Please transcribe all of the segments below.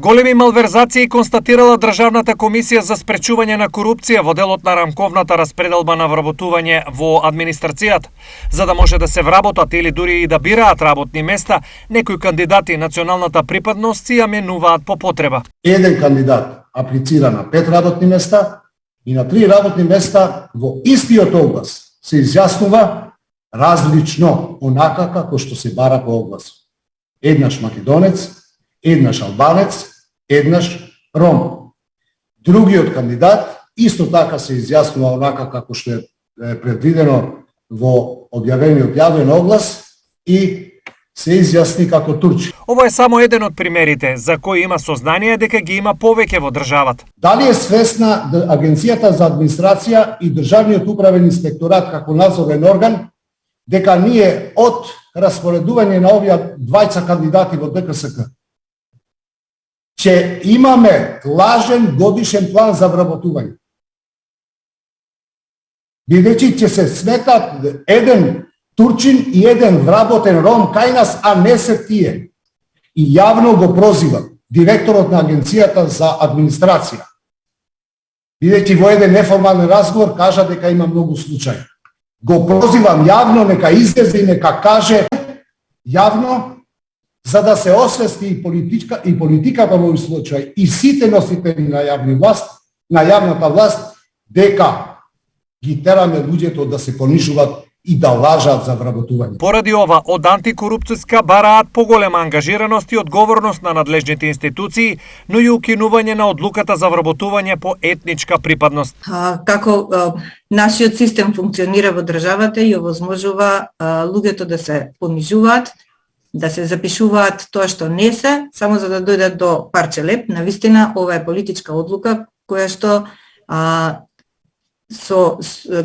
Големи малверзации констатирала Државната комисија за спречување на корупција во делот на рамковната распределба на вработување во администрацијата. За да може да се вработат или дури и да бираат работни места, некои кандидати националната припадност си ја менуваат по потреба. Еден кандидат аплицира на 5 работни места и на 3 работни места во истиот оглас се изјаснува различно онака како што се бара по огласот. Еднаш македонец, еднаш албанец, еднаш ром. Другиот кандидат исто така се изјаснува онака како што е предвидено во објавениот јавен оглас и се изјасни како турчин. Ово е само еден од примерите за кои има сознание дека ги има повеќе во државата. Дали е свесна Агенцијата за администрација и Државниот управен инспекторат како надзорен орган дека ние од распоредување на овие двајца кандидати во ДКСК че имаме лажен годишен план за вработување. Бидејќи ќе се сметат еден турчин и еден вработен ром кај нас, а не се тие. И јавно го прозива директорот на Агенцијата за администрација. Бидејќи во еден неформален разговор кажа дека има многу случаи. Го прозивам јавно, нека излезе и нека каже јавно, за да се освести и политиката во овој случај и сите носители на јавната власт дека ги тераме луѓето да се понижуваат и да лажат за вработување. Поради ова, од антикорупцијска бараат поголема ангажираност и одговорност на надлежните институции, но и укинување на одлуката за вработување по етничка припадност. Како нашиот систем функционира во државата и овозможува луѓето да се понижуваат, да се запишуваат тоа што не се, само за да дојдат до парче леп. Навистина, ова е политичка одлука која што со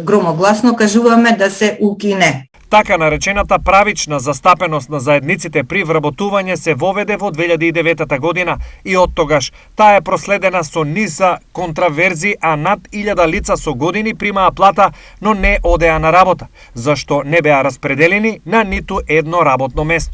громогласно кажуваме да се укине. Така наречената правична застапеност на заедниците при вработување се воведе во 2009 година и од тогаш таа е проследена со низ контраверзи, а над 1000 лица со години примаа плата, но не одеа на работа, зашто не беа распределени на ниту едно работно место.